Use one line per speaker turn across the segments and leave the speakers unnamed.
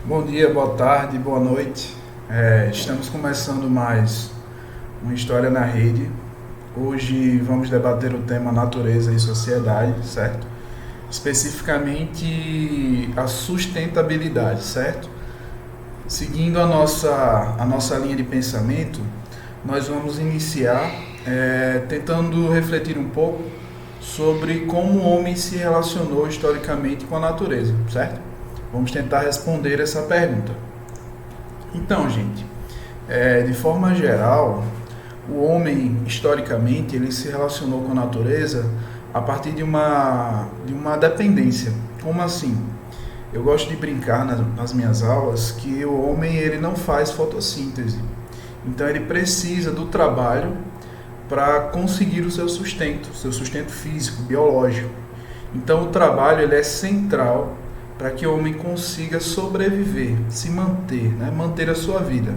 Bom dia, boa tarde, boa noite. Estamos começando mais uma História na Rede. Hoje vamos debater o tema natureza e sociedade, certo? Especificamente a sustentabilidade, certo? Seguindo a nossa linha de pensamento, nós vamos iniciar tentando refletir um pouco sobre como o homem se relacionou historicamente com a natureza, certo? Vamos tentar responder essa pergunta. Então, gente, de forma geral, o homem, historicamente, ele se relacionou com a natureza a partir de uma dependência. Como assim? Eu gosto de brincar nas minhas aulas que o homem ele não faz fotossíntese. Então, ele precisa do trabalho para conseguir o seu sustento físico, biológico. Então, o trabalho ele é central para que o homem consiga sobreviver, se manter, né? Manter a sua vida.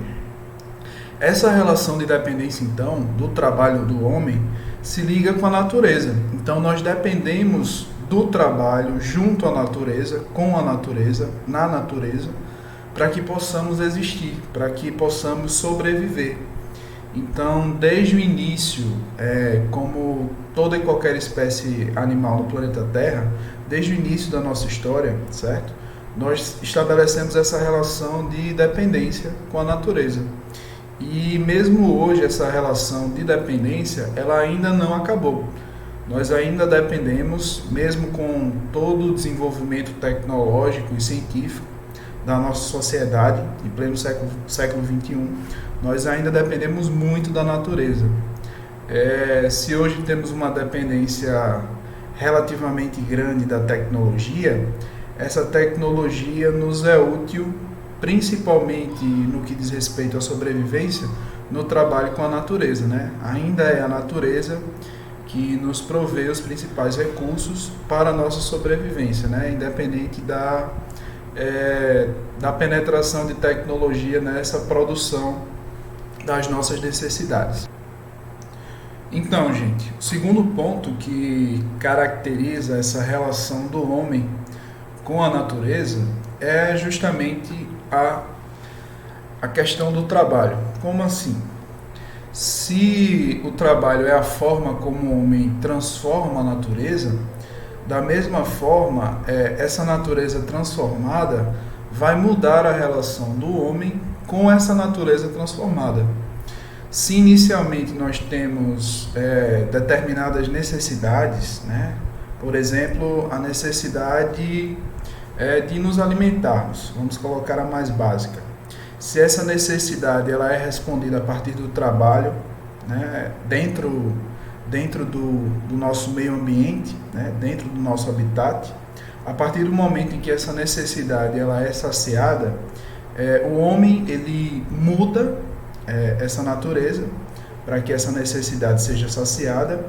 Essa relação de dependência, então, do trabalho do homem, se liga com a natureza. Então, nós dependemos do trabalho junto à natureza, com a natureza, na natureza, para que possamos existir, para que possamos sobreviver. Então, desde o início, como toda e qualquer espécie animal no planeta Terra, desde o início da nossa história, certo? Nós estabelecemos essa relação de dependência com a natureza. E mesmo hoje essa relação de dependência, ela ainda não acabou. Nós ainda dependemos, mesmo com todo o desenvolvimento tecnológico e científico da nossa sociedade, em pleno século XXI, nós ainda dependemos muito da natureza. Se hoje temos uma dependência relativamente grande da tecnologia, essa tecnologia nos é útil principalmente no que diz respeito à sobrevivência no trabalho com a natureza, né? Ainda é a natureza que nos provê os principais recursos para a nossa sobrevivência, né? Independente da penetração de tecnologia nessa produção das nossas necessidades. Então, gente, o segundo ponto que caracteriza essa relação do homem com a natureza é justamente a questão do trabalho. Como assim? Se o trabalho é a forma como o homem transforma a natureza, da mesma forma, essa natureza transformada vai mudar a relação do homem com essa natureza transformada. Se inicialmente nós temos determinadas necessidades, né? Por exemplo, a necessidade de nos alimentarmos, vamos colocar a mais básica. Se essa necessidade ela é respondida a partir do trabalho, né? dentro do nosso meio ambiente, né? Dentro do nosso habitat, a partir do momento em que essa necessidade ela é saciada, o homem ele muda essa natureza para que essa necessidade seja saciada,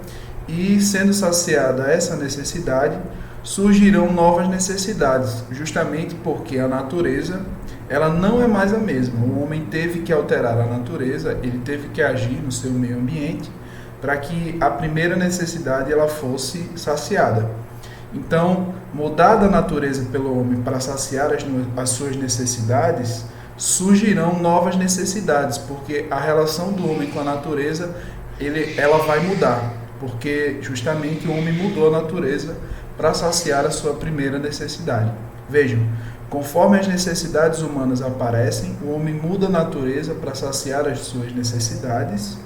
e sendo saciada essa necessidade, surgirão novas necessidades, justamente porque a natureza ela não é mais a mesma. O homem teve que alterar a natureza, ele teve que agir no seu meio ambiente para que a primeira necessidade ela fosse saciada. Então, mudada a natureza pelo homem para saciar as suas necessidades, surgirão novas necessidades, porque a relação do homem com a natureza ela vai mudar, porque justamente o homem mudou a natureza para saciar a sua primeira necessidade. Vejam, conforme as necessidades humanas aparecem, o homem muda a natureza para saciar as suas necessidades,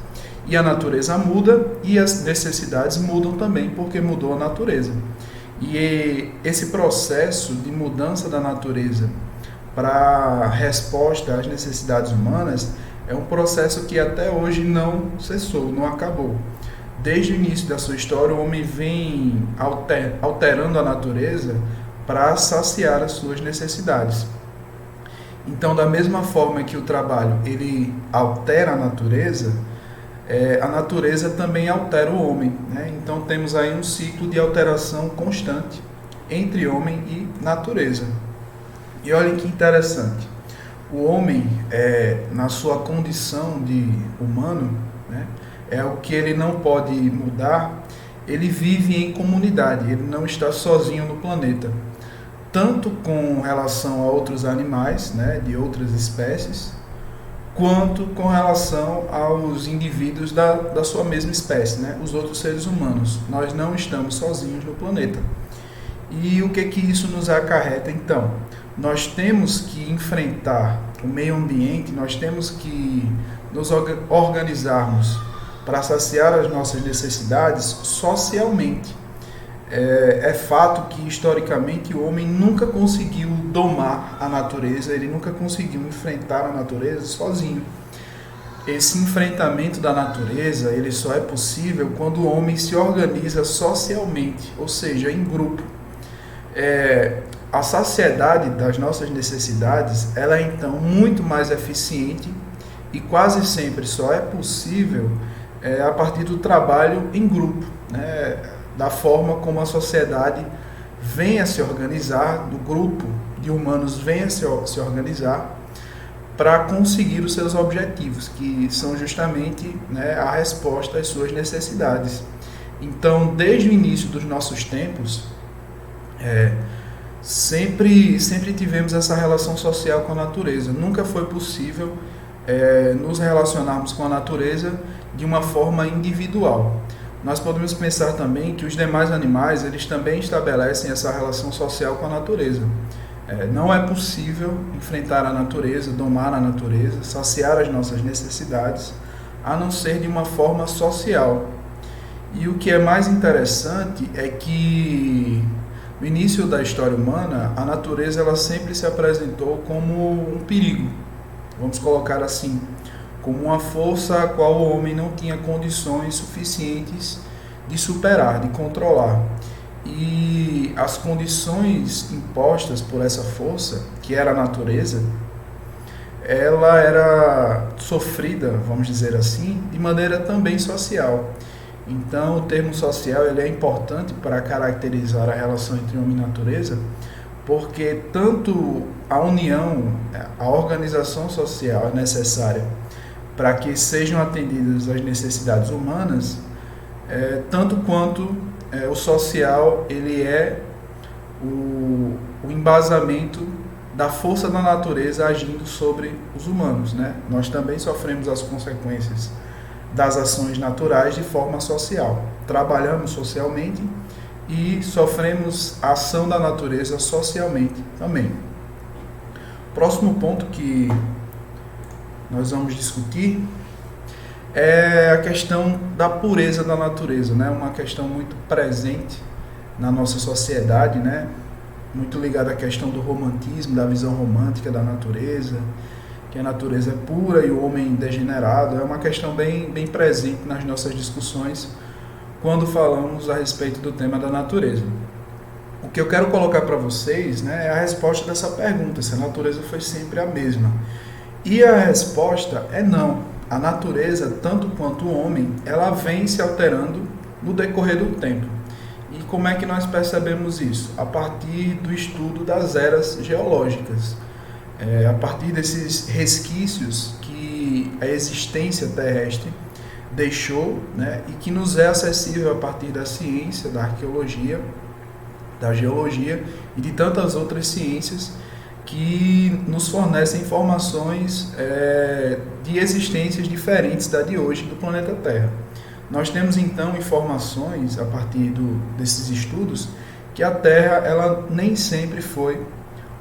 e a natureza muda e as necessidades mudam também, porque mudou a natureza. E esse processo de mudança da natureza para resposta às necessidades humanas é um processo que até hoje não cessou, não acabou. Desde o início da sua história, o homem vem alterando a natureza para saciar as suas necessidades. Então, da mesma forma que o trabalho ele altera a natureza também altera o homem, né? Então, temos aí um ciclo de alteração constante entre homem e natureza. E olhem que interessante, o homem, na sua condição de humano, né, o que ele não pode mudar, ele vive em comunidade, ele não está sozinho no planeta. tanto com relação a outros animais, né, de outras espécies, quanto com relação aos indivíduos da sua mesma espécie, né, os outros seres humanos. Nós não estamos sozinhos no planeta. E o que isso nos acarreta, então? Nós temos que enfrentar o meio ambiente, nós temos que nos organizarmos para saciar as nossas necessidades socialmente. É fato que, historicamente, o homem nunca conseguiu domar a natureza, ele nunca conseguiu enfrentar a natureza sozinho. Esse enfrentamento da natureza, ele só é possível quando o homem se organiza socialmente, ou seja, em grupo. A saciedade das nossas necessidades, ela é então muito mais eficiente e quase sempre só é possível a partir do trabalho em grupo, né? Da forma como a sociedade vem a se organizar, do grupo de humanos vem a se organizar para conseguir os seus objetivos, que são justamente, né, a resposta às suas necessidades. Então, desde o início dos nossos tempos, sempre tivemos essa relação social com a natureza. Nunca foi possível nos relacionarmos com a natureza de uma forma individual. Nós podemos pensar também que os demais animais, eles também estabelecem essa relação social com a natureza. Não é possível enfrentar a natureza, domar a natureza, saciar as nossas necessidades, a não ser de uma forma social. E o que é mais interessante é que no início da história humana, a natureza ela sempre se apresentou como um perigo, vamos colocar assim, como uma força a qual o homem não tinha condições suficientes de superar, de controlar. E as condições impostas por essa força, que era a natureza, ela era sofrida, vamos dizer assim, de maneira também social. Então, o termo social ele é importante para caracterizar a relação entre homem e natureza, porque tanto a união, a organização social é necessária para que sejam atendidas as necessidades humanas, tanto quanto o social ele é o embasamento da força da natureza agindo sobre os humanos, né? Nós também sofremos as consequências das ações naturais de forma social. Trabalhamos socialmente e sofremos a ação da natureza socialmente também. Próximo ponto que nós vamos discutir é a questão da pureza da natureza, né? Uma questão muito presente na nossa sociedade, né? Muito ligada à questão do romantismo, da visão romântica da natureza, que a natureza é pura e o homem degenerado. É uma questão bem presente nas nossas discussões quando falamos a respeito do tema da natureza. O que eu quero colocar para vocês, né, é a resposta dessa pergunta, se a natureza foi sempre a mesma. E a resposta é não. A natureza, tanto quanto o homem, ela vem se alterando no decorrer do tempo. E como é que nós percebemos isso? A partir do estudo das eras geológicas. A partir desses resquícios que a existência terrestre deixou, né, e que nos é acessível a partir da ciência, da arqueologia, da geologia e de tantas outras ciências que nos fornecem informações de existências diferentes da de hoje do planeta Terra. Nós temos então informações a partir desses estudos que a Terra ela nem sempre foi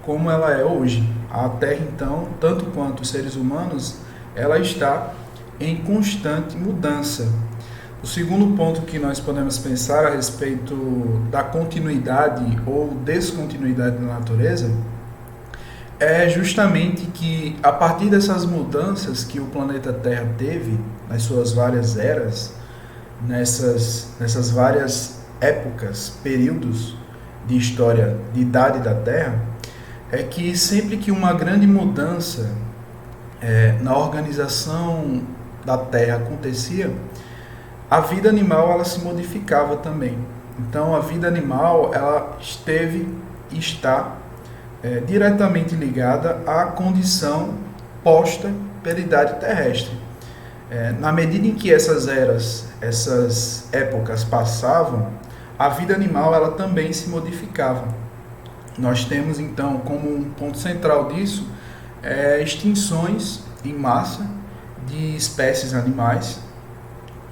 como ela é hoje. A Terra então, tanto quanto os seres humanos, ela está em constante mudança. O segundo ponto que nós podemos pensar a respeito da continuidade ou descontinuidade da natureza é justamente que, a partir dessas mudanças que o planeta Terra teve nas suas várias eras, nessas várias épocas, períodos de história, de idade da Terra, é que sempre que uma grande mudança na organização da Terra acontecia, a vida animal ela se modificava também. Então, a vida animal ela esteve e está diretamente ligada à condição posta pela idade terrestre. Na medida em que essas eras, essas épocas passavam, a vida animal ela também se modificava. nós temos então como um ponto central disso extinções em massa de espécies animais.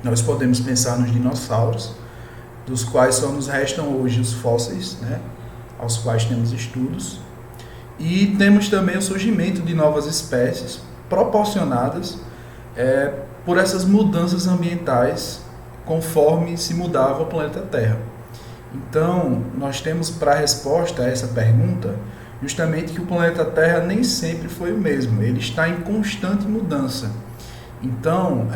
Nós podemos pensar nos dinossauros, dos quais só nos restam hoje os fósseis, né, aos quais temos estudos. E temos também o surgimento de novas espécies proporcionadas por essas mudanças ambientais conforme se mudava o planeta Terra. Então, nós temos para a resposta a essa pergunta justamente que o planeta Terra nem sempre foi o mesmo, ele está em constante mudança. Então,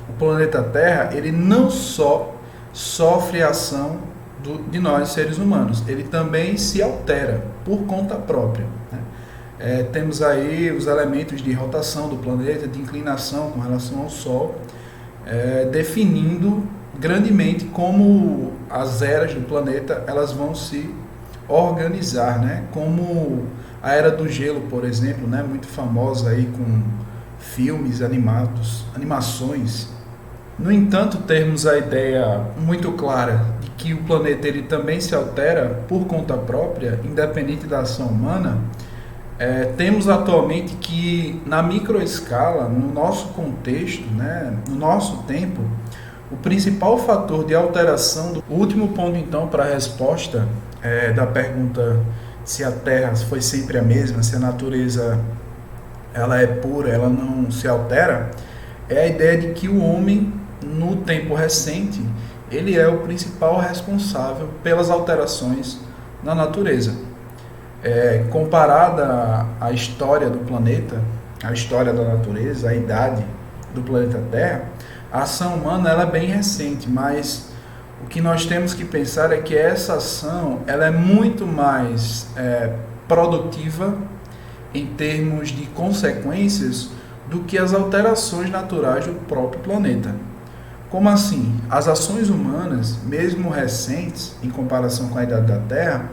o planeta Terra, ele não só sofre a ação de nós, seres humanos, ele também se altera por conta própria, né? Temos aí os elementos de rotação do planeta, de inclinação com relação ao Sol, definindo grandemente como as eras do planeta elas vão se organizar, né? Como a Era do Gelo, por exemplo, né? Muito famosa aí com filmes animados, animações. No entanto, temos a ideia muito clara de que o planeta ele também se altera por conta própria, independente da ação humana. Temos atualmente que, na microescala, no nosso contexto, né, no nosso tempo, o principal fator de alteração, o último ponto então para a resposta da pergunta se a Terra foi sempre a mesma, se a natureza ela é pura, ela não se altera, é a ideia de que o homem, no tempo recente, ele é o principal responsável pelas alterações na natureza. Comparada à história do planeta, à história da natureza, à idade do planeta Terra, a ação humana ela é bem recente, mas o que nós temos que pensar é que essa ação ela é muito mais produtiva em termos de consequências do que as alterações naturais do próprio planeta. Como assim? As ações humanas, mesmo recentes, em comparação com a idade da Terra,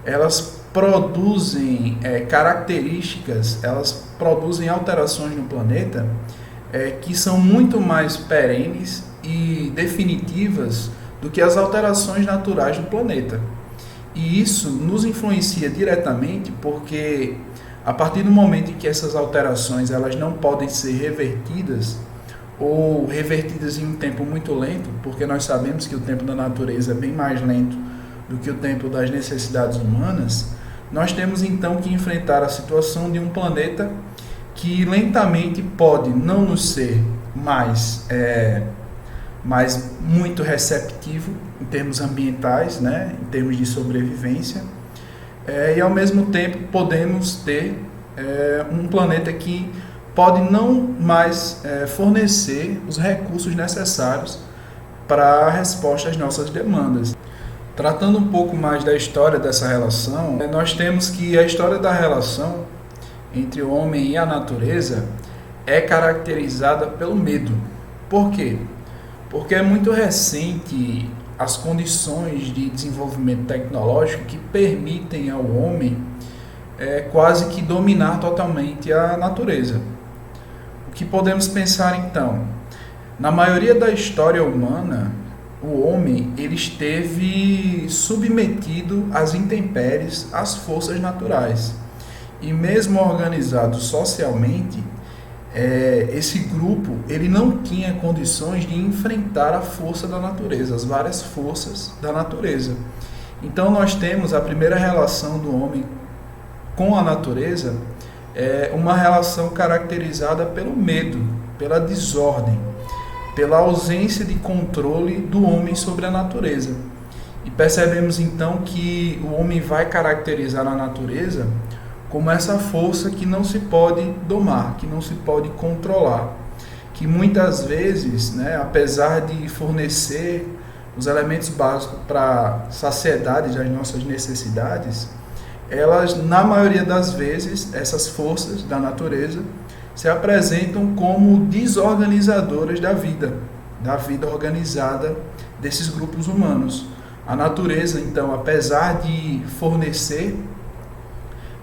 elas produzem características, elas produzem alterações no planeta que são muito mais perenes e definitivas do que as alterações naturais do planeta. E isso nos influencia diretamente porque a partir do momento em que essas alterações elas não podem ser revertidas ou revertidas em um tempo muito lento, porque nós sabemos que o tempo da natureza é bem mais lento do que o tempo das necessidades humanas, nós temos então que enfrentar a situação de um planeta que lentamente pode não nos ser mais muito receptivo em termos ambientais, né, em termos de sobrevivência, e ao mesmo tempo podemos ter um planeta que pode não mais fornecer os recursos necessários para a resposta às nossas demandas. Tratando um pouco mais da história dessa relação, nós temos que a história da relação entre o homem e a natureza é caracterizada pelo medo. Por quê? Porque é muito recente as condições de desenvolvimento tecnológico que permitem ao homem quase que dominar totalmente a natureza. O que podemos pensar então? Na maioria da história humana, o homem ele esteve submetido às intempéries, às forças naturais. E mesmo organizado socialmente, esse grupo ele não tinha condições de enfrentar a força da natureza, as várias forças da natureza. Então nós temos a primeira relação do homem com a natureza, uma relação caracterizada pelo medo, pela desordem, pela ausência de controle do homem sobre a natureza. E percebemos então que o homem vai caracterizar a natureza como essa força que não se pode domar, que não se pode controlar, que muitas vezes, apesar de fornecer os elementos básicos para a saciedade das nossas necessidades, elas, na maioria das vezes, essas forças da natureza, se apresentam como desorganizadoras da vida organizada desses grupos humanos. A natureza, então, apesar de fornecer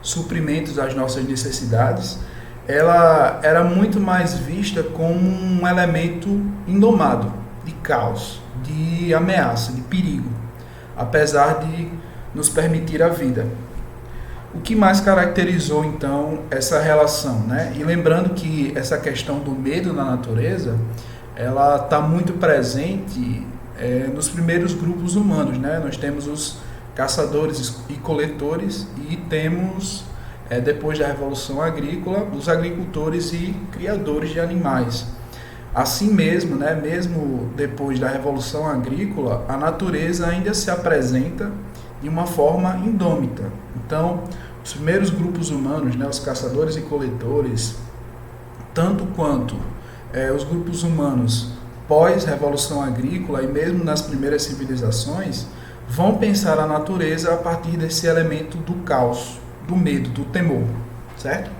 suprimentos às nossas necessidades, ela era muito mais vista como um elemento indomado, de caos, de ameaça, de perigo. Apesar de nos permitir a vida. O que mais caracterizou então essa relação, né? E lembrando que essa questão do medo na natureza, ela está muito presente nos primeiros grupos humanos, né? Nós temos os caçadores e coletores e temos, depois da Revolução Agrícola, os agricultores e criadores de animais. Assim mesmo, né? Mesmo depois da Revolução Agrícola, a natureza ainda se apresenta de uma forma indômita. Então, os primeiros grupos humanos, né, os caçadores e coletores, tanto quanto os grupos humanos pós-revolução agrícola e mesmo nas primeiras civilizações, vão pensar a natureza a partir desse elemento do caos, do medo, do temor, certo?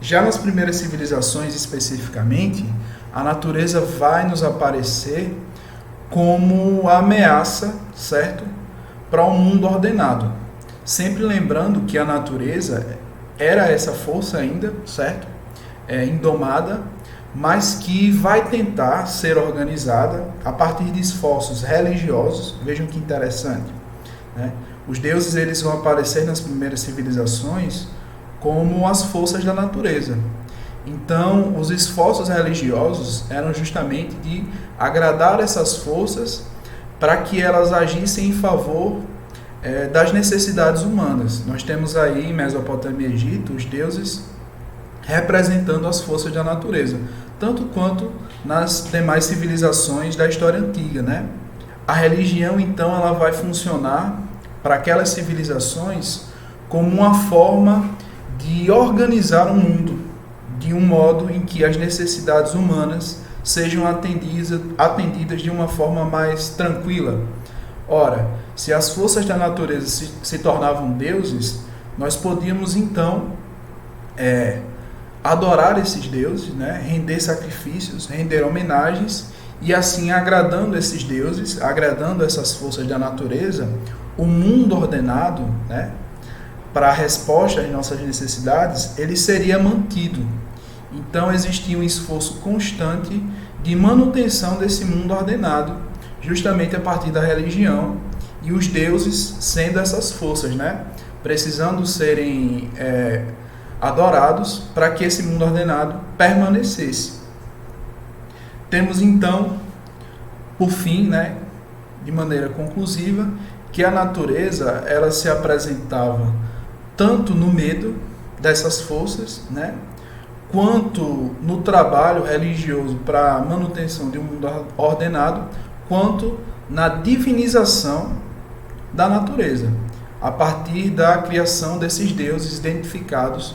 Já nas primeiras civilizações especificamente, a natureza vai nos aparecer como a ameaça, certo? Para um mundo ordenado. Sempre lembrando que a natureza era essa força ainda, certo? Indomada, mas que vai tentar ser organizada a partir de esforços religiosos. Vejam que interessante, né? Os deuses eles vão aparecer nas primeiras civilizações como as forças da natureza. Então, os esforços religiosos eram justamente de agradar essas forças para que elas agissem em favor das necessidades humanas. Nós temos aí em Mesopotâmia e Egito os deuses representando as forças da natureza, tanto quanto nas demais civilizações da história antiga, né? A religião, então, ela vai funcionar para aquelas civilizações como uma forma de organizar o mundo de um modo em que as necessidades humanas sejam atendidas de uma forma mais tranquila. Ora, se as forças da natureza se tornavam deuses, nós podíamos então adorar esses deuses, né? Render sacrifícios, render homenagens, e assim agradando esses deuses, agradando essas forças da natureza, o mundo ordenado, né? Para a resposta às nossas necessidades, ele seria mantido. Então existia um esforço constante de manutenção desse mundo ordenado, justamente a partir da religião, e os deuses sendo essas forças, né? Precisando serem adorados para que esse mundo ordenado permanecesse. Temos então, por fim, né, de maneira conclusiva, que a natureza ela se apresentava tanto no medo dessas forças, né, quanto no trabalho religioso para a manutenção de um mundo ordenado, quanto na divinização da natureza, a partir da criação desses deuses identificados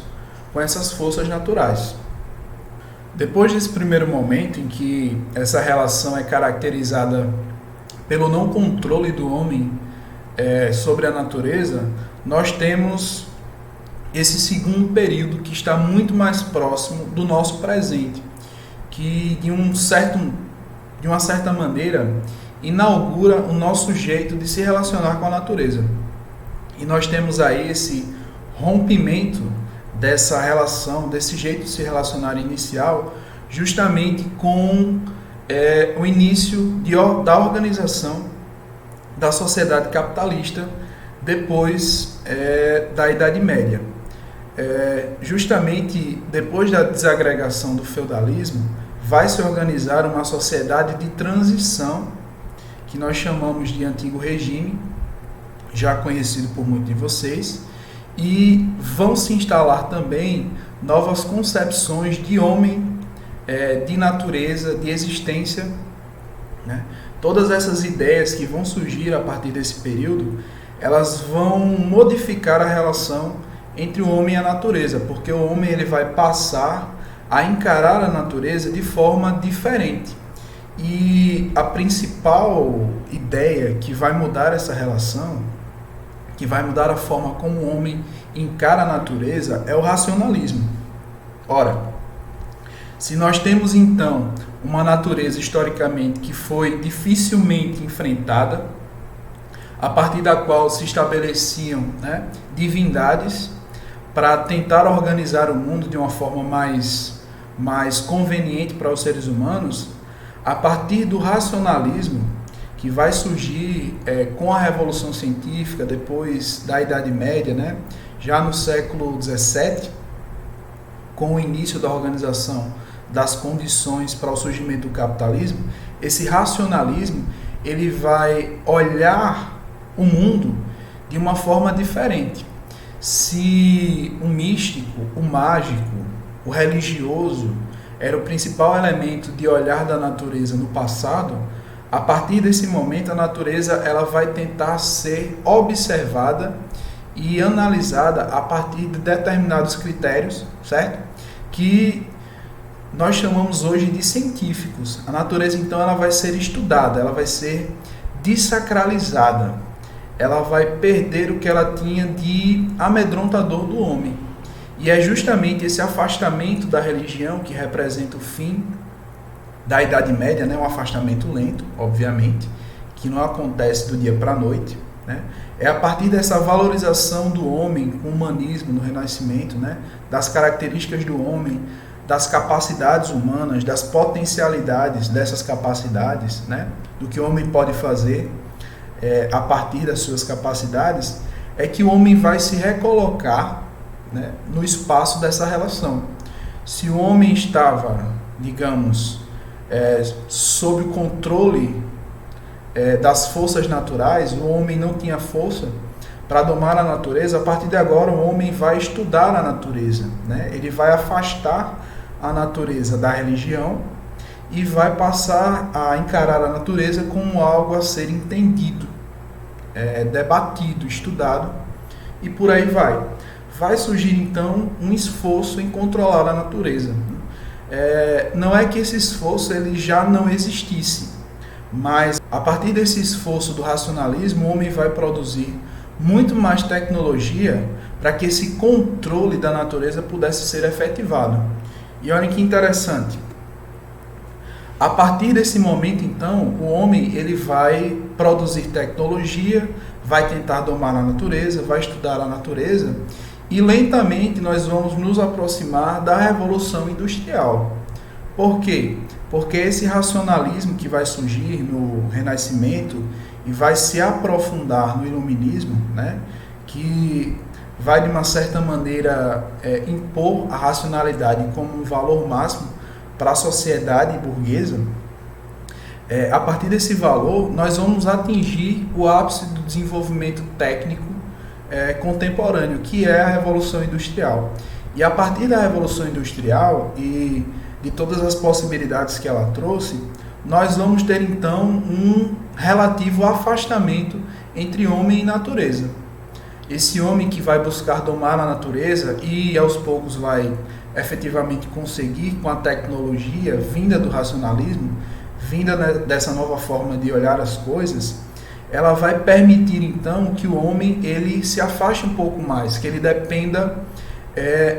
com essas forças naturais. Depois desse primeiro momento em que essa relação é caracterizada pelo não controle do homem sobre a natureza, nós temos esse segundo período que está muito mais próximo do nosso presente, que de uma certa maneira inaugura o nosso jeito de se relacionar com a natureza. E nós temos aí esse rompimento dessa relação, desse jeito de se relacionar inicial, justamente com o início da organização da sociedade capitalista depois da Idade Média. Justamente depois da desagregação do feudalismo, vai se organizar uma sociedade de transição, que nós chamamos de Antigo Regime, já conhecido por muitos de vocês, e vão se instalar também novas concepções de homem, de natureza, de existência, né? Todas essas ideias que vão surgir a partir desse período, elas vão modificar a relação entre o homem e a natureza, porque o homem ele vai passar a encarar a natureza de forma diferente. E a principal ideia que vai mudar essa relação, que vai mudar a forma como o homem encara a natureza, é o racionalismo. Ora, se nós temos então uma natureza historicamente que foi dificilmente enfrentada, a partir da qual se estabeleciam, né, divindades para tentar organizar o mundo de uma forma mais conveniente para os seres humanos, a partir do racionalismo, que vai surgir com a Revolução Científica, depois da Idade Média, né? Já no século XVII, com o início da organização das condições para o surgimento do capitalismo, esse racionalismo ele vai olhar o mundo de uma forma diferente. Se o místico, o mágico, o religioso era o principal elemento de olhar da natureza no passado, a partir desse momento a natureza ela vai tentar ser observada e analisada a partir de determinados critérios, certo? Que nós chamamos hoje de científicos. A natureza então ela vai ser estudada, ela vai ser desacralizada. Ela vai perder o que ela tinha de amedrontador do homem. E é justamente esse afastamento da religião que representa o fim da Idade Média, né? Um afastamento lento, obviamente, que não acontece do dia para a noite, né? É a partir dessa valorização do homem com o humanismo no Renascimento, né? Das características do homem, das capacidades humanas, das potencialidades dessas capacidades, né? Do que o homem pode fazer a partir das suas capacidades, é que o homem vai se recolocar, né, no espaço dessa relação. Se o homem estava, digamos, sob o controle das forças naturais, o homem não tinha força para domar a natureza, a partir de agora o homem vai estudar a natureza, né? Ele vai afastar a natureza da religião e vai passar a encarar a natureza como algo a ser entendido, debatido, estudado, e por aí vai. Vai surgir então um esforço em controlar a natureza. Não é que esse esforço ele já não existisse, mas a partir desse esforço do racionalismo, o homem vai produzir muito mais tecnologia para que esse controle da natureza pudesse ser efetivado. E olha que interessante. A partir desse momento, então, o homem ele vai produzir tecnologia, vai tentar domar a natureza, vai estudar a natureza, e lentamente nós vamos nos aproximar da Revolução Industrial. Por quê? Porque esse racionalismo que vai surgir no Renascimento e vai se aprofundar no Iluminismo, né, que vai de uma certa maneira impor a racionalidade como um valor máximo para a sociedade burguesa, a partir desse valor nós vamos atingir o ápice do desenvolvimento técnico contemporâneo, que é a Revolução Industrial. E a partir da Revolução Industrial e de todas as possibilidades que ela trouxe, nós vamos ter então um relativo afastamento entre homem e natureza. Esse homem que vai buscar domar a natureza e aos poucos vai efetivamente conseguir, com a tecnologia vinda do racionalismo, vinda dessa nova forma de olhar as coisas, ela vai permitir então que o homem ele se afaste um pouco mais, que ele dependa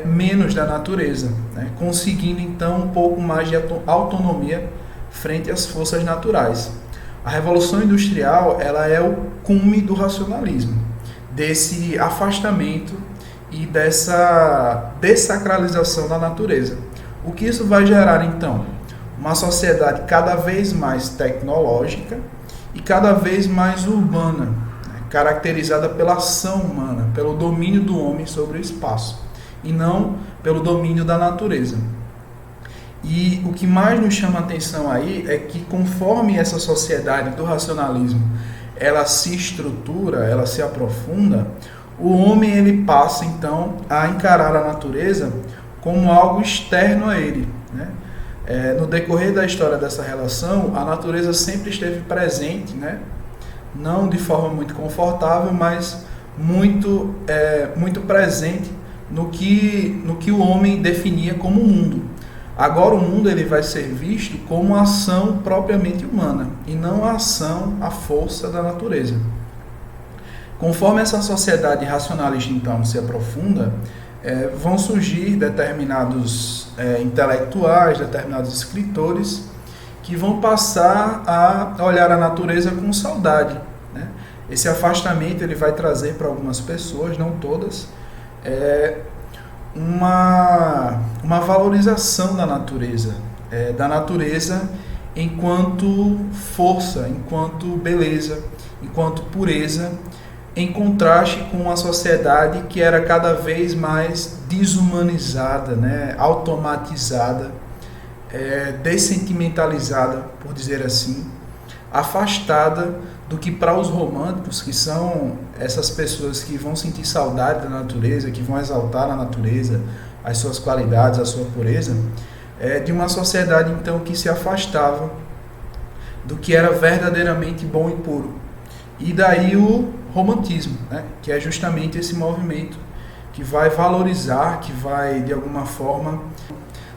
menos da natureza, né? Conseguindo então um pouco mais de autonomia frente às forças naturais. A Revolução Industrial ela é o cume do racionalismo, desse afastamento e dessa desacralização da natureza. O que isso vai gerar então? Uma sociedade cada vez mais tecnológica e cada vez mais urbana, né? Caracterizada pela ação humana, pelo domínio do homem sobre o espaço e não pelo domínio da natureza. E o que mais nos chama a atenção aí é que conforme essa sociedade do racionalismo ela se estrutura, ela se aprofunda, o homem ele passa então a encarar a natureza como algo externo a ele, né? No decorrer da história dessa relação, a natureza sempre esteve presente, né? Não de forma muito confortável, mas muito presente no que o homem definia como mundo. Agora o mundo ele vai ser visto como ação propriamente humana e não a ação, a força da natureza. Conforme essa sociedade racionalista então se aprofunda, vão surgir determinados intelectuais, determinados escritores que vão passar a olhar a natureza com saudade, né? Esse afastamento ele vai trazer para algumas pessoas, não todas, uma valorização da natureza enquanto força, enquanto beleza, enquanto pureza, em contraste com a sociedade que era cada vez mais desumanizada, né? Automatizada, dessentimentalizada, por dizer assim, afastada do que para os românticos, que são essas pessoas que vão sentir saudade da natureza, que vão exaltar a natureza, as suas qualidades, a sua pureza, de uma sociedade então que se afastava do que era verdadeiramente bom e puro. E daí o romantismo, né? Que é justamente esse movimento que vai valorizar, que vai de alguma forma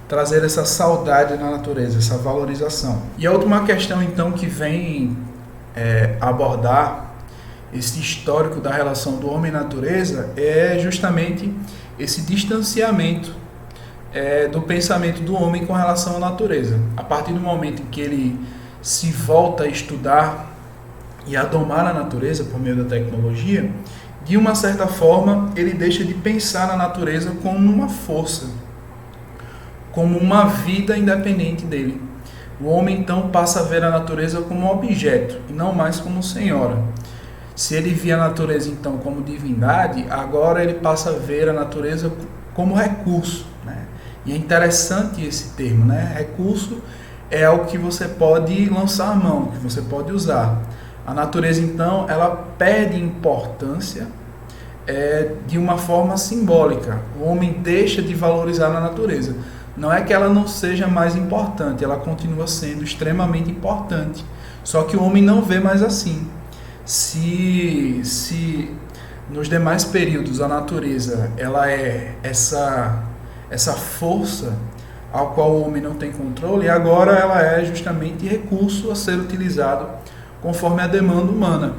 trazer essa saudade na natureza, essa valorização. E a última questão então que vem abordar esse histórico da relação do homem e natureza é justamente esse distanciamento do pensamento do homem com relação à natureza. A partir do momento em que ele se volta a estudar e a domar a natureza por meio da tecnologia, de uma certa forma ele deixa de pensar na natureza como uma força, como uma vida independente dele. O homem então passa a ver a natureza como um objeto e não mais como senhora. Se ele via a natureza então como divindade, agora ele passa a ver a natureza como recurso, né? E é interessante esse termo, né? Recurso é algo que você pode lançar a mão, que você pode usar. A natureza então ela perde importância de uma forma simbólica. O homem deixa de valorizar a natureza. Não é que ela não seja mais importante, ela continua sendo extremamente importante. Só que o homem não vê mais assim. Se nos demais períodos a natureza ela é essa força ao qual o homem não tem controle, agora ela é justamente recurso a ser utilizado conforme a demanda humana.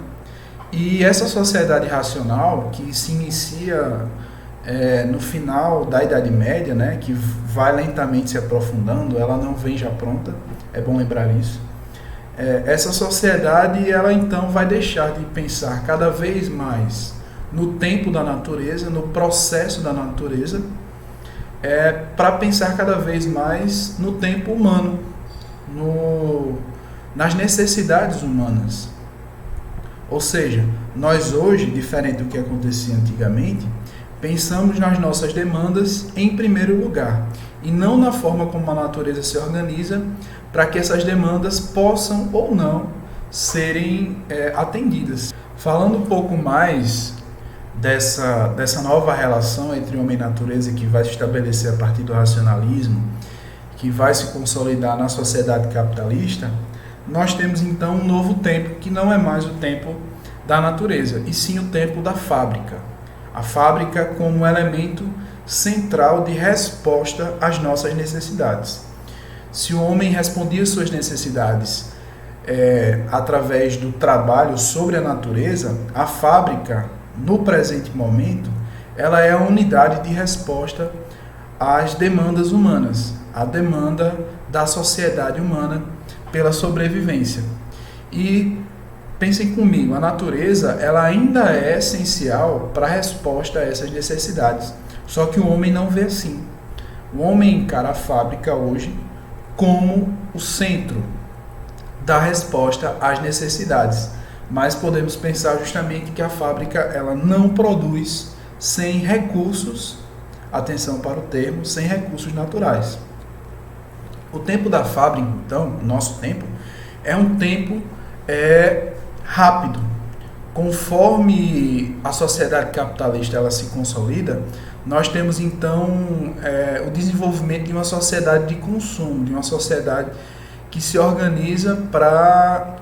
E essa sociedade racional que se inicia no final da Idade Média, né, que vai lentamente se aprofundando, ela não vem já pronta, é bom lembrar isso. Essa sociedade ela então vai deixar de pensar cada vez mais no tempo da natureza, no processo da natureza, para pensar cada vez mais no tempo humano, nas necessidades humanas. Ou seja, nós hoje, diferente do que acontecia antigamente, pensamos nas nossas demandas em primeiro lugar e não na forma como a natureza se organiza para que essas demandas possam ou não serem atendidas. Falando um pouco mais dessa nova relação entre homem e natureza que vai se estabelecer a partir do racionalismo, que vai se consolidar na sociedade capitalista, nós temos então um novo tempo que não é mais o tempo da natureza, e sim o tempo da fábrica. A fábrica como elemento central de resposta às nossas necessidades. Se o homem respondia às suas necessidades através do trabalho sobre a natureza, a fábrica, no presente momento, ela é a unidade de resposta às demandas humanas, a demanda da sociedade humana pela sobrevivência. E pensem comigo, a natureza ela ainda é essencial para a resposta a essas necessidades, só que o homem não vê assim. O homem encara a fábrica hoje como o centro da resposta às necessidades, mas podemos pensar justamente que a fábrica ela não produz sem recursos, atenção para o termo, sem recursos naturais. O tempo da fábrica, então, o nosso tempo, é um tempo rápido. Conforme a sociedade capitalista ela se consolida, nós temos então o desenvolvimento de uma sociedade de consumo, de uma sociedade que se organiza para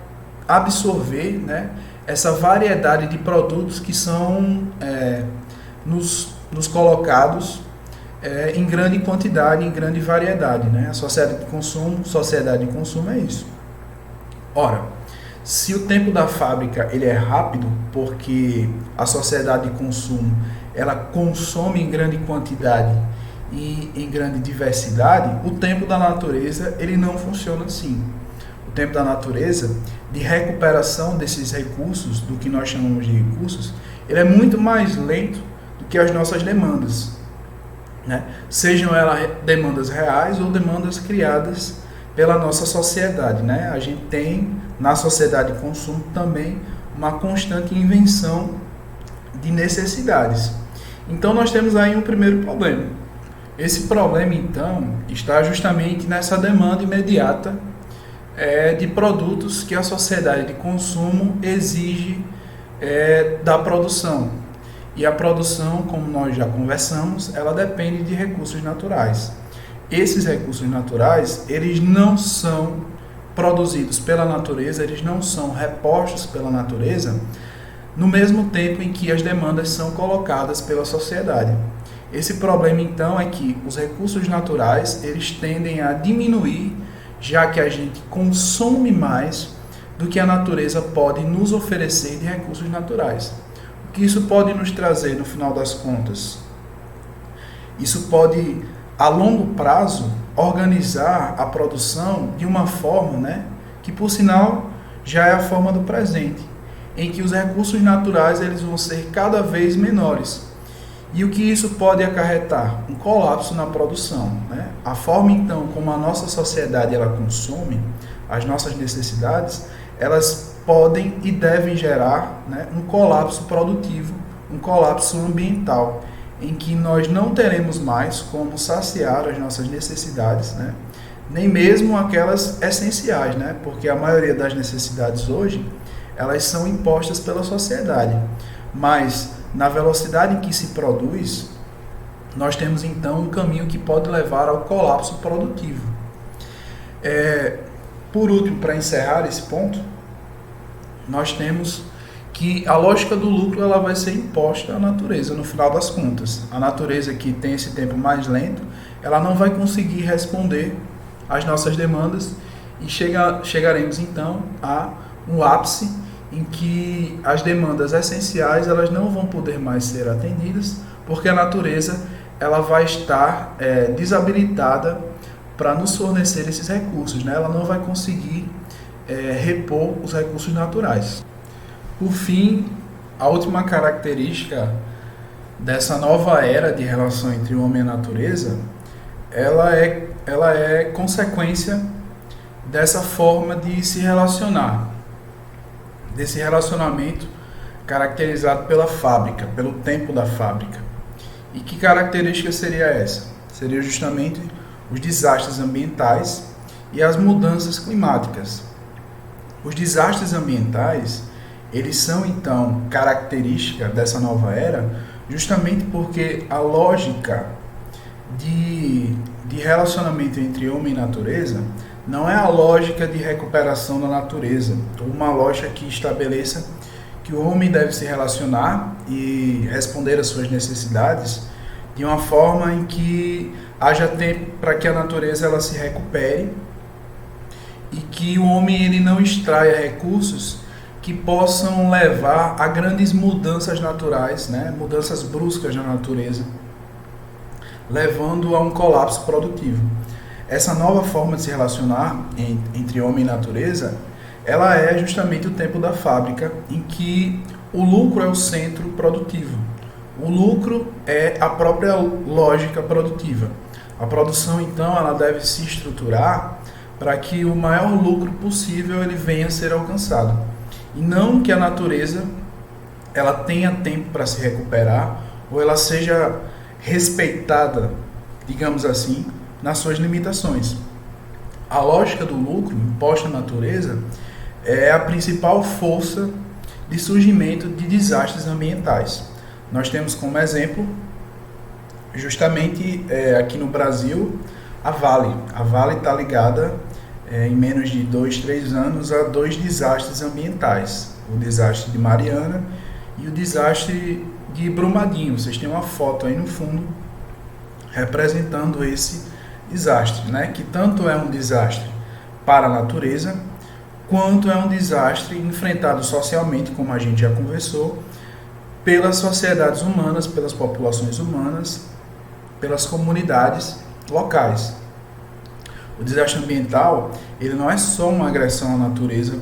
absorver, né, essa variedade de produtos que são nos colocados em grande quantidade, em grande variedade, né? A sociedade de consumo é isso. Ora, se o tempo da fábrica ele é rápido, porque a sociedade de consumo ela consome em grande quantidade e em grande diversidade, o tempo da natureza ele não funciona assim. O tempo da natureza de recuperação desses recursos, do que nós chamamos de recursos, ele é muito mais lento do que as nossas demandas, né? Sejam elas demandas reais ou demandas criadas pela nossa sociedade, né? A gente tem na sociedade de consumo também uma constante invenção de necessidades. Então nós temos aí um primeiro problema. Esse problema então está justamente nessa demanda imediata de produtos que a sociedade de consumo exige da produção. E a produção, como nós já conversamos, ela depende de recursos naturais. Esses recursos naturais, eles não são produzidos pela natureza, eles não são repostos pela natureza no mesmo tempo em que as demandas são colocadas pela sociedade. Esse problema então é que os recursos naturais, eles tendem a diminuir, já que a gente consome mais do que a natureza pode nos oferecer de recursos naturais. O que isso pode nos trazer no final das contas? Isso pode, a longo prazo, organizar a produção de uma forma, que por sinal já é a forma do presente, em que os recursos naturais eles vão ser cada vez menores. E o que isso pode acarretar? Um colapso na produção. A forma então como a nossa sociedade ela consome as nossas necessidades, elas podem e devem gerar um colapso produtivo, um colapso ambiental, em que nós não teremos mais como saciar as nossas necessidades, nem mesmo aquelas essenciais, porque a maioria das necessidades hoje, elas são impostas pela sociedade, mas na velocidade em que se produz, nós temos então um caminho que pode levar ao colapso produtivo. Por último, para encerrar esse ponto, nós temos que a lógica do lucro ela vai ser imposta à natureza no final das contas. A natureza que tem esse tempo mais lento, ela não vai conseguir responder às nossas demandas e chegaremos então a um ápice em que as demandas essenciais elas não vão poder mais ser atendidas, porque a natureza ela vai estar desabilitada para nos fornecer esses recursos, Ela não vai conseguir repor os recursos naturais. Por fim, a última característica dessa nova era de relação entre o homem e a natureza, ela é consequência dessa forma de se relacionar, desse relacionamento caracterizado pela fábrica, pelo tempo da fábrica. E que característica seria essa? Seria justamente os desastres ambientais e as mudanças climáticas. Os desastres ambientais, eles são então característica dessa nova era, justamente porque a lógica de relacionamento entre homem e natureza não é a lógica de recuperação da natureza, ou uma lógica que estabeleça que o homem deve se relacionar e responder às suas necessidades de uma forma em que haja tempo para que a natureza ela se recupere e que o homem ele não extraia recursos que possam levar a grandes mudanças naturais, mudanças bruscas na natureza, levando a um colapso produtivo. Essa nova forma de se relacionar entre homem e natureza, ela é justamente o tempo da fábrica, em que o lucro é o centro produtivo. O lucro é a própria lógica produtiva. A produção, então, ela deve se estruturar para que o maior lucro possível ele venha a ser alcançado. E não que a natureza ela tenha tempo para se recuperar ou ela seja respeitada, digamos assim, nas suas limitações. A lógica do lucro imposta à natureza é a principal força de surgimento de desastres ambientais. Nós temos como exemplo, justamente aqui no Brasil, a Vale. A Vale está ligada em menos de 2, 3 anos a 2 desastres ambientais. O desastre de Mariana e o desastre de Brumadinho. Vocês têm uma foto aí no fundo representando esse desastre, que tanto é um desastre para a natureza, quanto é um desastre enfrentado socialmente, como a gente já conversou, pelas sociedades humanas, pelas populações humanas, pelas comunidades locais. O desastre ambiental, ele não é só uma agressão à natureza,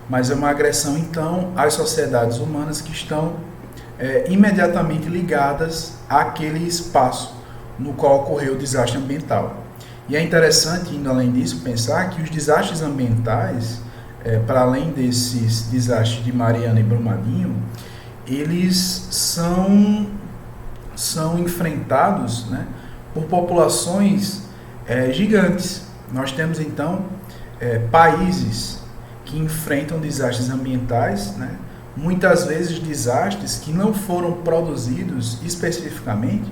mas é uma agressão, então, às sociedades humanas que estão imediatamente ligadas àquele espaço no qual ocorreu o desastre ambiental. E é interessante, indo além disso, pensar que os desastres ambientais, para além desses desastres de Mariana e Brumadinho, eles são enfrentados, né, por populações gigantes. Nós temos, então, países que enfrentam desastres ambientais, né, muitas vezes desastres que não foram produzidos especificamente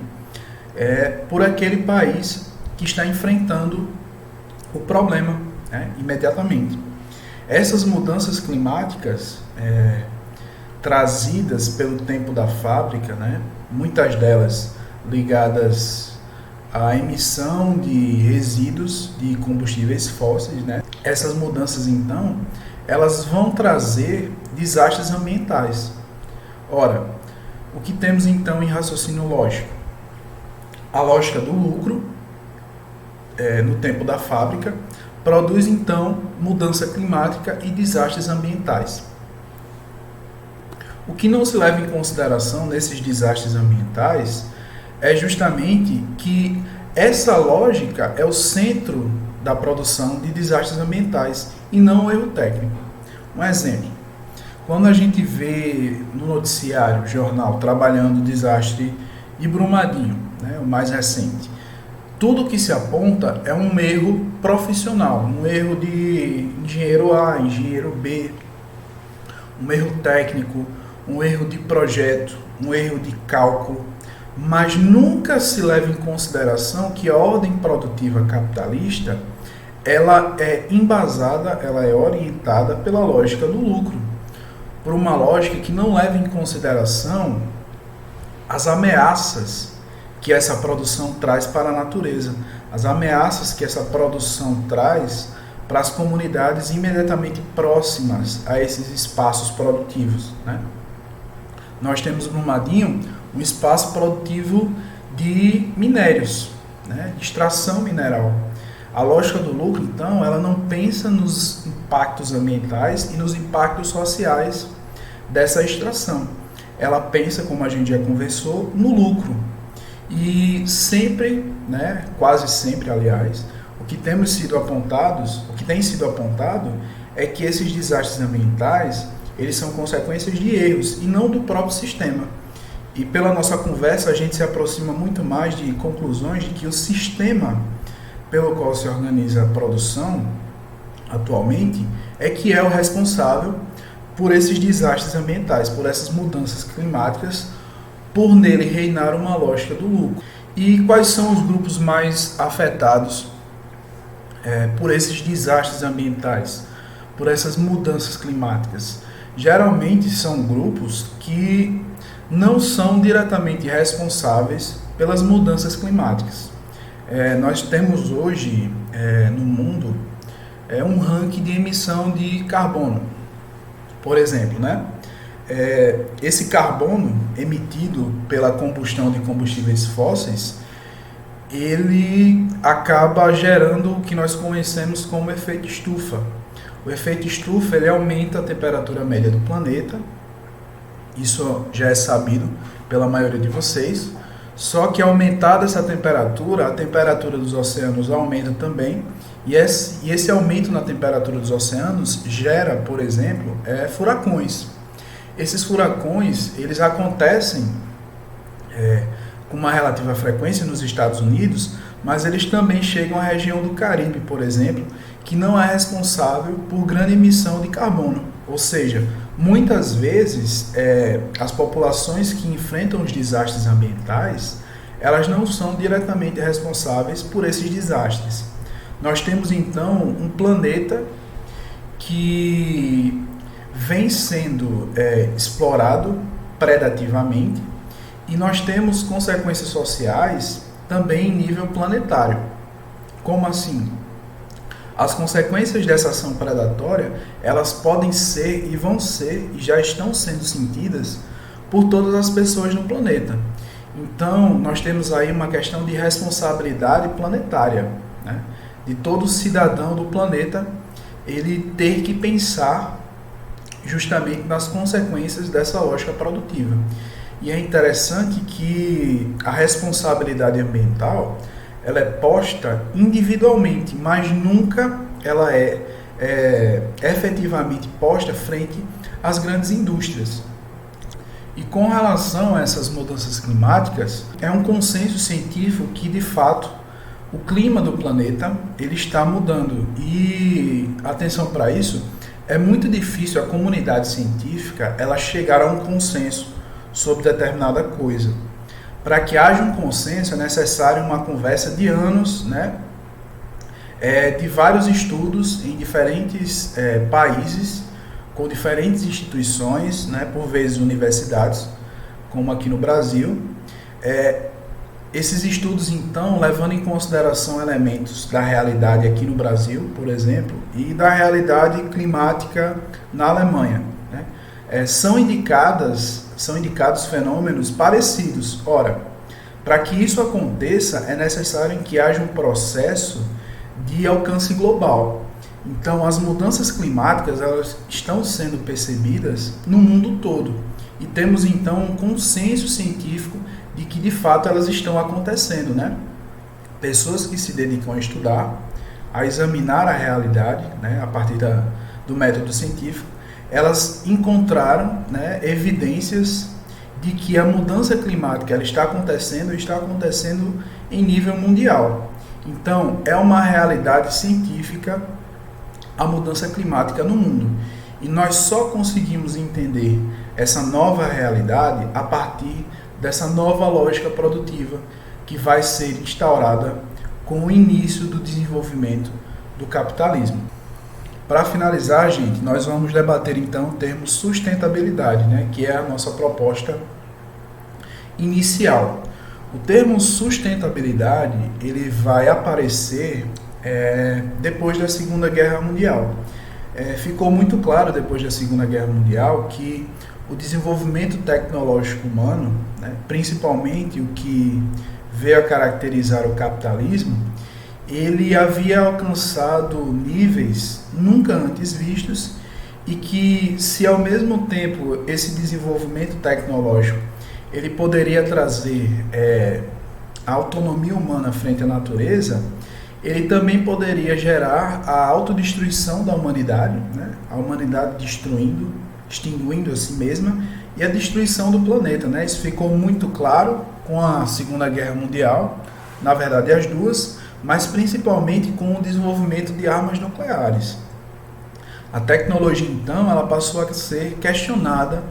por aquele país que está enfrentando o problema, né, imediatamente. Essas mudanças climáticas trazidas pelo tempo da fábrica, né, muitas delas ligadas à emissão de resíduos de combustíveis fósseis, né, essas mudanças, então, elas vão trazer desastres ambientais. Ora, o que temos então em raciocínio lógico? A lógica do lucro, no tempo da fábrica, produz então mudança climática e desastres ambientais. O que não se leva em consideração nesses desastres ambientais é justamente que essa lógica é o centro da produção de desastres ambientais e não o erro técnico. Um exemplo, quando a gente vê no noticiário, jornal, trabalhando o desastre de Brumadinho, né, o mais recente, tudo que se aponta é um erro profissional, um erro de engenheiro A, engenheiro B, um erro técnico, um erro de projeto, um erro de cálculo, mas nunca se leva em consideração que a ordem produtiva capitalista ela é embasada, ela é orientada pela lógica do lucro, por uma lógica que não leva em consideração as ameaças que essa produção traz para a natureza, as ameaças que essa produção traz para as comunidades imediatamente próximas a esses espaços produtivos, né? Nós temos no Brumadinho um espaço produtivo de minérios, né, de extração mineral. A lógica do lucro, então, ela não pensa nos impactos ambientais e nos impactos sociais dessa extração. Ela pensa, como a gente já conversou, no lucro. E sempre, né, quase sempre, aliás, o que tem sido apontado é que esses desastres ambientais, eles são consequências de erros e não do próprio sistema. E pela nossa conversa a gente se aproxima muito mais de conclusões de que o sistema pelo qual se organiza a produção atualmente é que é o responsável por esses desastres ambientais, por essas mudanças climáticas, por nele reinar uma lógica do lucro. E quais são os grupos mais afetados por esses desastres ambientais, por essas mudanças climáticas? Geralmente são grupos que não são diretamente responsáveis pelas mudanças climáticas. Nós temos hoje no mundo um ranking de emissão de carbono, por exemplo, né? Esse carbono emitido pela combustão de combustíveis fósseis, ele acaba gerando o que nós conhecemos como efeito estufa. O efeito estufa ele aumenta a temperatura média do planeta, isso já é sabido pela maioria de vocês, só que aumentada essa temperatura, a temperatura dos oceanos aumenta também, e esse aumento na temperatura dos oceanos gera, por exemplo, furacões. Esses furacões, eles acontecem com uma relativa frequência nos Estados Unidos, mas eles também chegam à região do Caribe, por exemplo, que não é responsável por grande emissão de carbono. Ou seja, muitas vezes as populações que enfrentam os desastres ambientais, elas não são diretamente responsáveis por esses desastres. Nós temos então um planeta que vem sendo explorado predativamente e nós temos consequências sociais também em nível planetário. Como assim? As consequências dessa ação predatória, elas podem ser e vão ser e já estão sendo sentidas por todas as pessoas no planeta. Então, nós temos aí uma questão de responsabilidade planetária, né? De todo cidadão do planeta, ele ter que pensar justamente nas consequências dessa lógica produtiva. E é interessante que a responsabilidade ambiental, ela é posta individualmente, mas nunca ela é efetivamente posta frente às grandes indústrias. E com relação a essas mudanças climáticas, é um consenso científico que, de fato, o clima do planeta ele está mudando. E, atenção para isso, é muito difícil a comunidade científica ela chegar a um consenso sobre determinada coisa. Para que haja um consenso é necessário uma conversa de anos, né? De vários estudos em diferentes países, com diferentes instituições, né, por vezes universidades, como aqui no Brasil. Esses estudos, então, levando em consideração elementos da realidade aqui no Brasil, por exemplo, e da realidade climática na Alemanha, né, são indicados fenômenos parecidos. Ora, para que isso aconteça, é necessário que haja um processo de alcance global. Então, as mudanças climáticas elas estão sendo percebidas no mundo todo. E temos, então, um consenso científico de que, de fato, elas estão acontecendo, né? Pessoas que se dedicam a estudar, a examinar a realidade, né, a partir do método científico, elas encontraram, né, evidências de que a mudança climática ela está acontecendo em nível mundial. Então, é uma realidade científica a mudança climática no mundo. E nós só conseguimos entender essa nova realidade a partir dessa nova lógica produtiva que vai ser instaurada com o início do desenvolvimento do capitalismo. Para finalizar, gente, nós vamos debater então o termo sustentabilidade, né, que é a nossa proposta inicial. O termo sustentabilidade ele vai aparecer depois da Segunda Guerra Mundial. Ficou muito claro depois da Segunda Guerra Mundial que o desenvolvimento tecnológico humano, né, principalmente o que veio a caracterizar o capitalismo, ele havia alcançado níveis nunca antes vistos e que, se ao mesmo tempo esse desenvolvimento tecnológico ele poderia trazer a autonomia humana frente à natureza, ele também poderia gerar a autodestruição da humanidade, né? A humanidade extinguindo a si mesma, e a destruição do planeta, né? Isso ficou muito claro com a Segunda Guerra Mundial, na verdade as duas, mas principalmente com o desenvolvimento de armas nucleares. A tecnologia, então, ela passou a ser questionada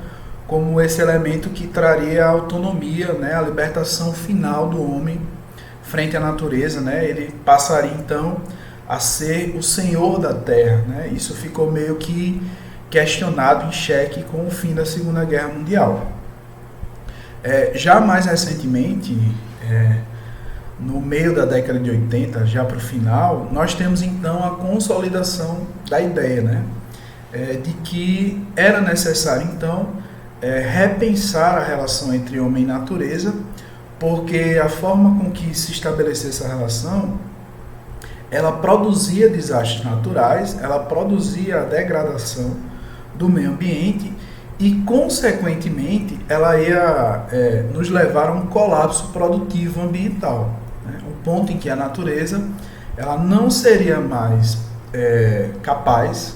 como esse elemento que traria a autonomia, né? A libertação final do homem frente à natureza, né? Ele passaria então a ser o senhor da Terra, né? Isso ficou meio que questionado, em xeque, com o fim da Segunda Guerra Mundial. Já mais recentemente, no meio da década de 80, já para o final, nós temos então a consolidação da ideia, né? De que era necessário então repensar a relação entre homem e natureza, porque a forma com que se estabeleceu essa relação, ela produzia desastres naturais, ela produzia a degradação do meio ambiente e, consequentemente, ela ia nos levar a um colapso produtivo ambiental, né? Um ponto em que a natureza ela não seria mais capaz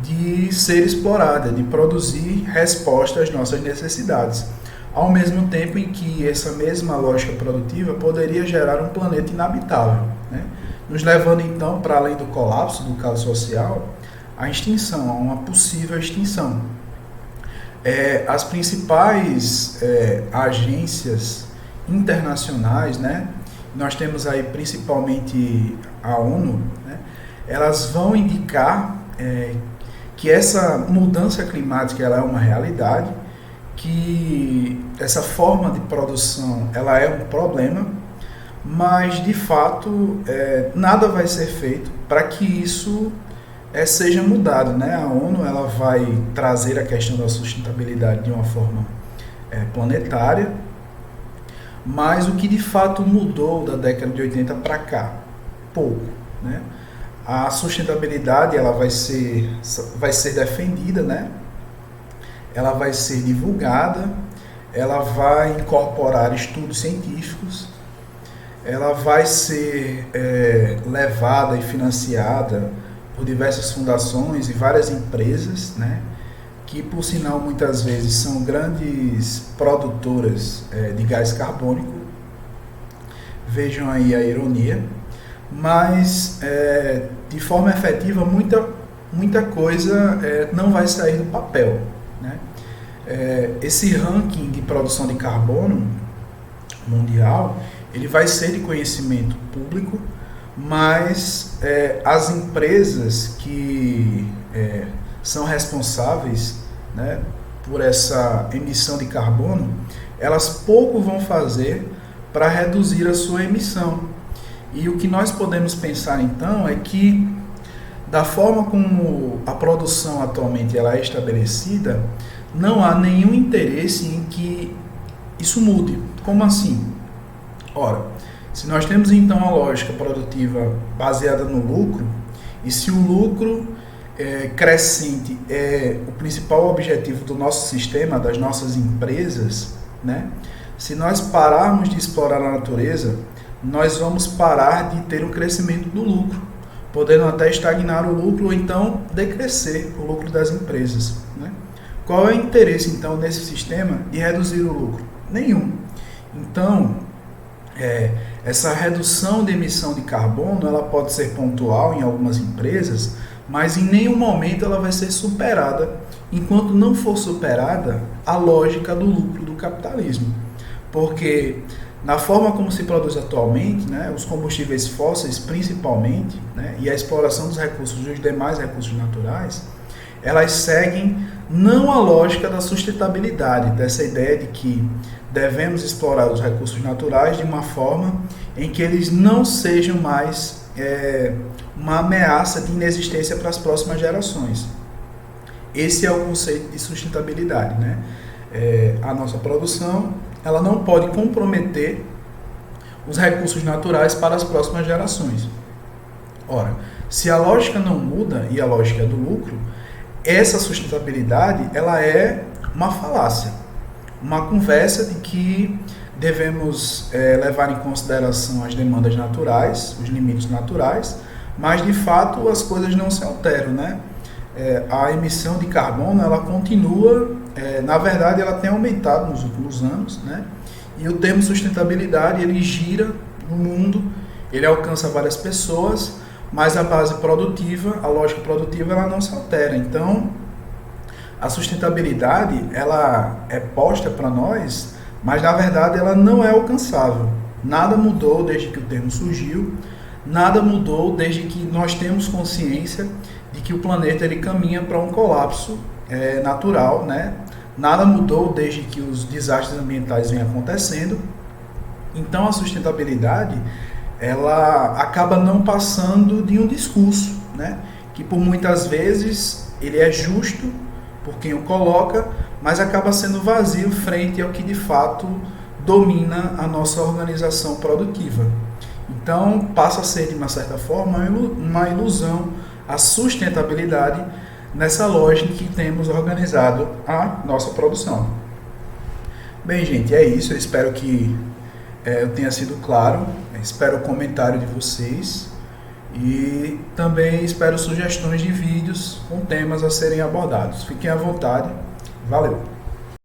de ser explorada, de produzir resposta às nossas necessidades, ao mesmo tempo em que essa mesma lógica produtiva poderia gerar um planeta inabitável, né? Nos levando então, para além do colapso, do caos social, à extinção, a uma possível extinção. As principais agências internacionais, né? Nós temos aí principalmente a ONU, né? Elas vão indicar que essa mudança climática ela é uma realidade, que essa forma de produção ela é um problema, mas de fato nada vai ser feito para que isso seja mudado, né? A ONU ela vai trazer a questão da sustentabilidade de uma forma planetária, mas o que de fato mudou da década de 80 para cá? Pouco, né? A sustentabilidade ela vai ser defendida, né? Ela vai ser divulgada, ela vai incorporar estudos científicos, ela vai ser levada e financiada por diversas fundações e várias empresas, né, que por sinal muitas vezes são grandes produtoras de gás carbônico. Vejam aí a ironia, mas de forma efetiva muita coisa não vai sair do papel, né? Esse ranking de produção de carbono mundial, ele vai ser de conhecimento público, mas as empresas que são responsáveis, né, por essa emissão de carbono, elas pouco vão fazer para reduzir a sua emissão. E o que nós podemos pensar então é que, da forma como a produção atualmente ela é estabelecida, não há nenhum interesse em que isso mude. Como assim? Ora, se nós temos então a lógica produtiva baseada no lucro, e se o lucro crescente é o principal objetivo do nosso sistema, das nossas empresas, né? Se nós pararmos de explorar a natureza, nós vamos parar de ter um crescimento do lucro, podendo até estagnar o lucro ou então decrescer o lucro das empresas, né? Qual é o interesse então nesse sistema de reduzir o lucro? Nenhum. Então, essa redução de emissão de carbono, ela pode ser pontual em algumas empresas, mas em nenhum momento ela vai ser superada, enquanto não for superada a lógica do lucro do capitalismo. Porque na forma como se produz atualmente, né, os combustíveis fósseis principalmente, né, e a exploração dos recursos dos demais recursos naturais, elas seguem não a lógica da sustentabilidade, dessa ideia de que devemos explorar os recursos naturais de uma forma em que eles não sejam mais uma ameaça de inexistência para as próximas gerações. Esse é o conceito de sustentabilidade, né? A nossa produção, ela não pode comprometer os recursos naturais para as próximas gerações. Ora, se a lógica não muda, e a lógica é do lucro, essa sustentabilidade, ela é uma falácia, uma conversa de que devemos levar em consideração as demandas naturais, os limites naturais, mas de fato as coisas não se alteram, né? A emissão de carbono, ela continua, na verdade ela tem aumentado nos últimos anos, né? E o termo sustentabilidade, ele gira no mundo, ele alcança várias pessoas, mas a base produtiva, a lógica produtiva, ela não se altera. Então, a sustentabilidade, ela é posta para nós, mas na verdade ela não é alcançável. Nada mudou desde que o termo surgiu, nada mudou desde que nós temos consciência de que o planeta ele caminha para um colapso natural, né? Nada mudou desde que os desastres ambientais vêm acontecendo. Então a sustentabilidade, ela acaba não passando de um discurso, né? Que por muitas vezes ele é justo por quem o coloca, mas acaba sendo vazio frente ao que de fato domina a nossa organização produtiva. Então passa a ser, de uma certa forma, uma ilusão a sustentabilidade nessa lógica que temos organizado a nossa produção. Bem, gente, é isso. Eu espero que eu tenha sido claro. Espero o comentário de vocês e também espero sugestões de vídeos com temas a serem abordados. Fiquem à vontade. Valeu!